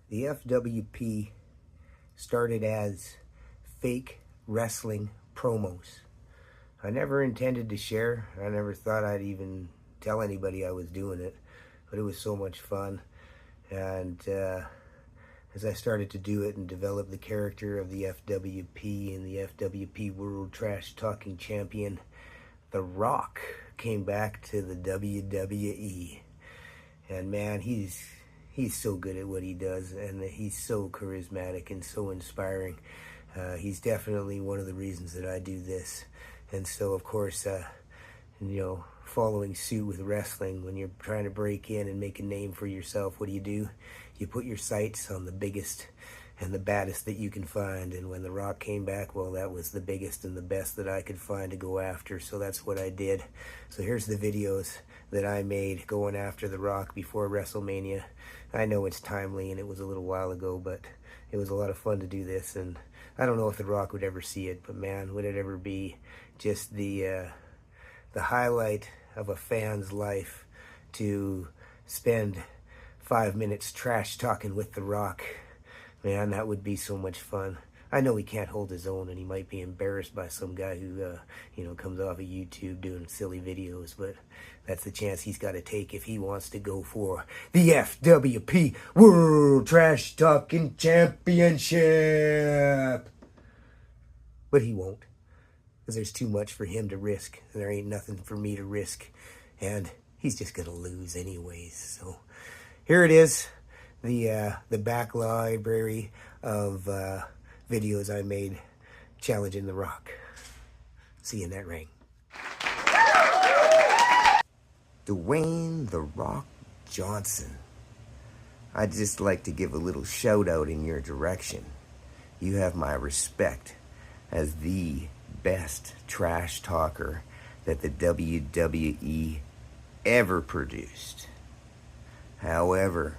The FWP started as fake wrestling promos. I never intended to share. I never thought I'd even tell anybody I was doing it, but it was so much fun. And as I started to do it and develop the character of the FWP and the FWP World Trash-Talking Champion, The Rock came back to the WWE. And man, he's so good at what he does, and he's so charismatic and so inspiring. He's definitely one of the reasons that I do this. And so, of course, following suit with wrestling, when you're trying to break in and make a name for yourself, what do? You put your sights on the biggest and the baddest that you can find. And when The Rock came back, well, that was the biggest and the best that I could find to go after. So that's what I did. So here's the videos that I made going after The Rock before WrestleMania. I know it's timely and it was a little while ago, but it was a lot of fun to do this. And I don't know if The Rock would ever see it, but man, would it ever be just the highlight of a fan's life to spend 5 minutes trash talking with The Rock. Man, that would be so much fun. I know he can't hold his own, and he might be embarrassed by some guy who, comes off of YouTube doing silly videos, but that's the chance he's got to take if he wants to go for the FWP World Trash-Talking Championship. But he won't, because there's too much for him to risk, and there ain't nothing for me to risk, and he's just going to lose anyways. So here it is. The back library of videos I made challenging The Rock. See you in that ring. Dwayne The Rock Johnson. I'd just like to give a little shout out in your direction. You have my respect as the best trash talker that the WWE ever produced. However,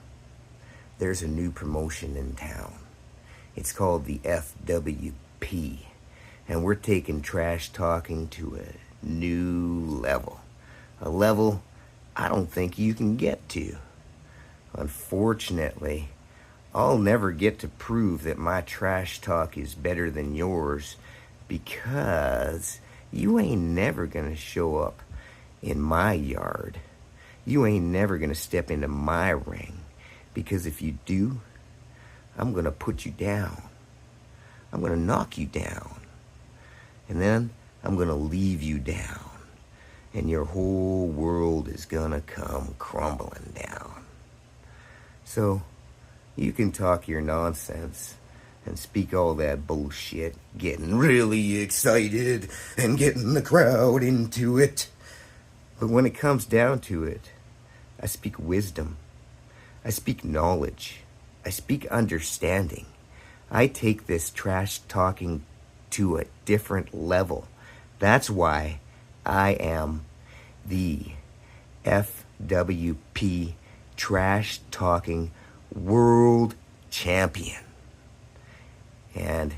there's a new promotion in town. It's called the FWP, and we're taking trash talking to a new level. A level I don't think you can get to. Unfortunately, I'll never get to prove that my trash talk is better than yours, because you ain't never gonna show up in my yard. You ain't never gonna step into my ring. Because if you do, I'm going to put you down. I'm going to knock you down. And then I'm going to leave you down. And your whole world is going to come crumbling down. So you can talk your nonsense and speak all that bullshit, getting really excited and getting the crowd into it. But when it comes down to it, I speak wisdom. I speak knowledge. I speak understanding. I take this trash talking to a different level. That's why I am the FWP Trash Talking World Champion. And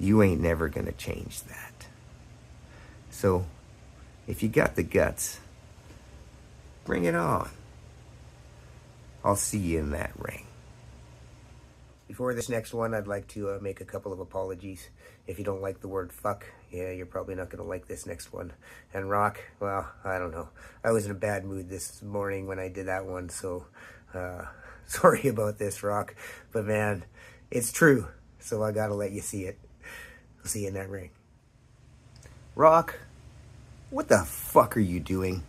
you ain't never gonna change that. So, if you got the guts, bring it on. I'll see you in that ring. Before this next one, I'd like to make a couple of apologies. If you don't like the word fuck, yeah, you're probably not going to like this next one. And Rock, well, I don't know. I was in a bad mood this morning when I did that one, so sorry about this, Rock. But man, it's true, so I got to let you see it. I'll see you in that ring. Rock, what the fuck are you doing?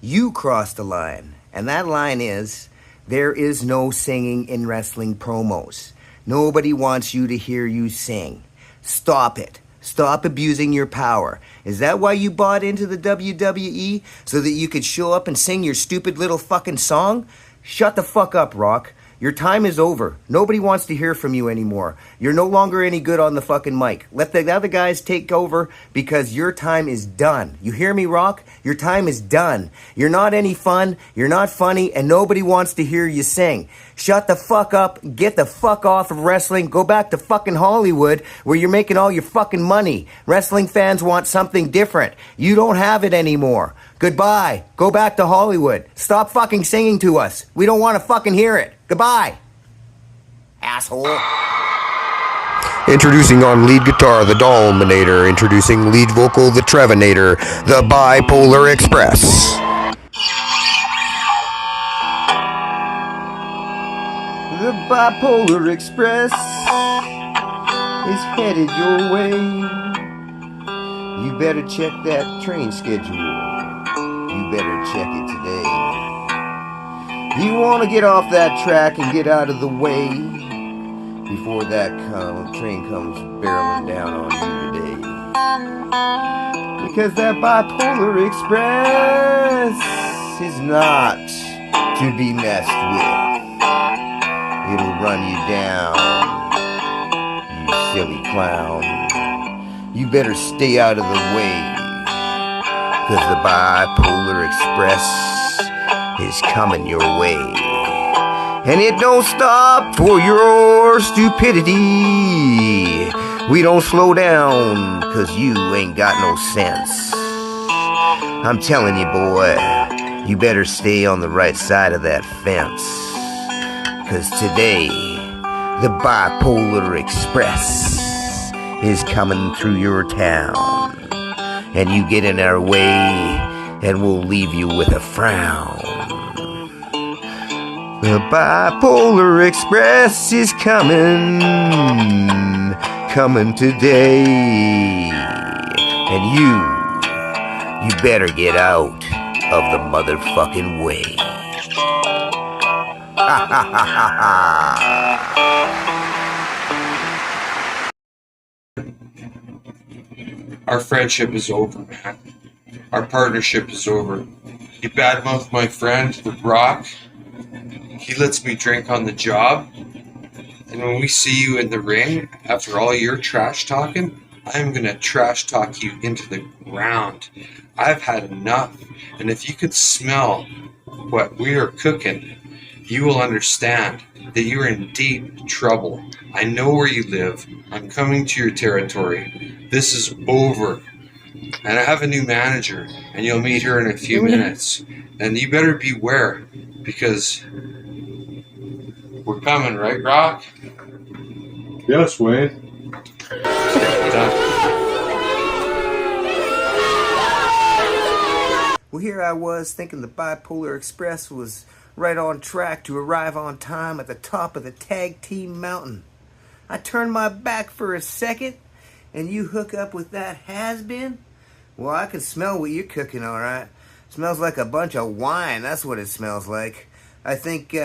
You crossed the line, and that line is, there is no singing in wrestling promos. Nobody wants you to hear you sing. Stop it. Stop abusing your power. Is that why you bought into the WWE? So that you could show up and sing your stupid little fucking song? Shut the fuck up, Rock. Your time is over. Nobody wants to hear from you anymore. You're no longer any good on the fucking mic. Let the other guys take over, because your time is done. You hear me, Rock? Your time is done. You're not any fun, you're not funny, and nobody wants to hear you sing. Shut the fuck up, get the fuck off of wrestling, go back to fucking Hollywood where you're making all your fucking money. Wrestling fans want something different. You don't have it anymore. Goodbye. Go back to Hollywood. Stop fucking singing to us. We don't want to fucking hear it. Goodbye. asshole. Introducing on lead guitar, the Dominator. Introducing lead vocal, the Trevonator, the BiPolar Express. The BiPolar Express is headed your way. You better check that train schedule. You better check it today. You want to get off that track and get out of the way before that train comes barreling down on you today. Because that BiPolar Express is not to be messed with. It'll run you down, you silly clown. You better stay out of the way, because the BiPolar Express is coming your way. And it don't stop for your stupidity. We don't slow down, because you ain't got no sense. I'm telling you, boy, you better stay on the right side of that fence. Because today, the BiPolar Express is coming through your town. And you get in our way, and we'll leave you with a frown. The BiPolar Express is coming today. And you better get out of the motherfucking way. Ha ha ha ha ha. Our friendship is over, man. Our partnership is over. You badmouth my friend, the Rock. He lets me drink on the job. And when we see you in the ring, after all your trash talking, I'm gonna trash talk you into the ground. I've had enough. And if you could smell what we are cooking, you will understand that you're in deep trouble. I know where you live. I'm coming to your territory. This is over. And I have a new manager, and you'll meet her in a few minutes. And you better beware, because we're coming, right, Rock? Yes, Wayne. Done. Well, here I was thinking the BiPolar Express was right on track to arrive on time at the top of the tag team mountain. I turned my back for a second, and you hook up with that has-been? Well, I can smell what you're cooking, all right. Smells like a bunch of wine. That's what it smells like. I think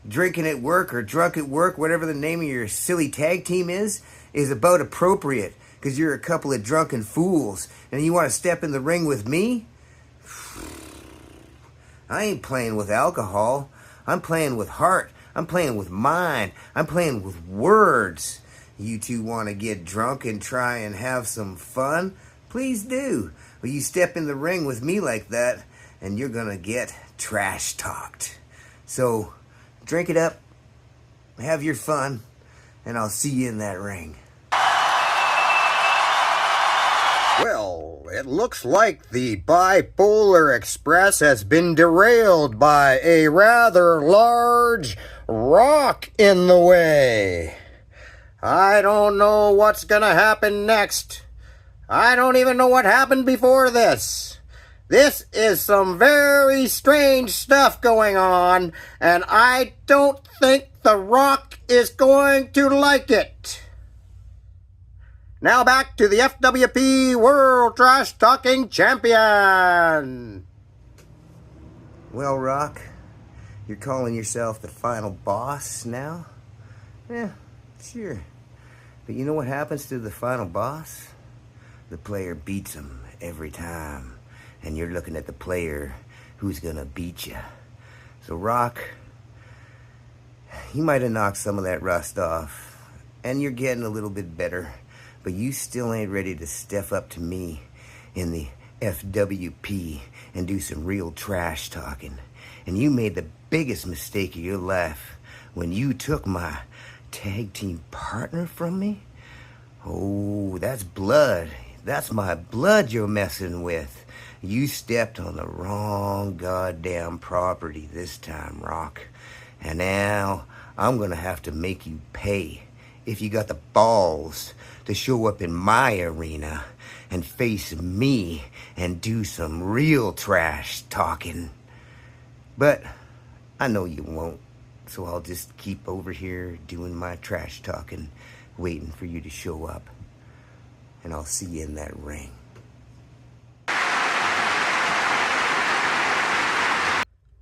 drinking at work or drunk at work, whatever the name of your silly tag team is about appropriate, because you're a couple of drunken fools, and you want to step in the ring with me? I ain't playing with alcohol. I'm playing with heart. I'm playing with mind. I'm playing with words. You two want to get drunk and try and have some fun? Please do. But you step in the ring with me like that, and you're gonna get trash-talked. So, drink it up, have your fun, and I'll see you in that ring. Well, it looks like the BiPolar Express has been derailed by a rather large rock in the way. I don't know what's gonna happen next. I don't even know what happened before this. This is some very strange stuff going on, and I don't think the Rock is going to like it. Now back to the FWP World Trash-Talking Champion. Well, Rock, you're calling yourself the final boss now? Yeah, sure. But you know what happens to the final boss? The player beats him every time. And you're looking at the player who's gonna beat you. So, Rock, you might have knocked some of that rust off, and you're getting a little bit better, but you still ain't ready to step up to me in the FWP and do some real trash talking. And you made the biggest mistake of your life when you took my tag team partner from me. Oh, that's blood. That's my blood you're messing with. You stepped on the wrong goddamn property this time, Rock. And now I'm gonna have to make you pay if you got the balls to show up in my arena and face me and do some real trash talking. But I know you won't, so I'll just keep over here doing my trash talking, waiting for you to show up. And I'll see you in that ring.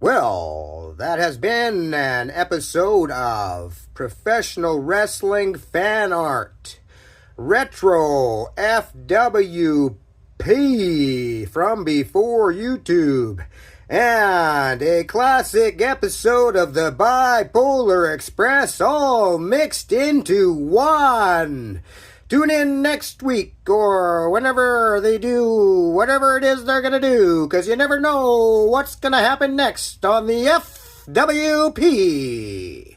Well, that has been an episode of Professional Wrestling Fan Art. Retro FWP from before YouTube. And a classic episode of the BiPolar Express all mixed into one. Tune in next week or whenever they do whatever it is they're going to do, because you never know what's going to happen next on the FWP.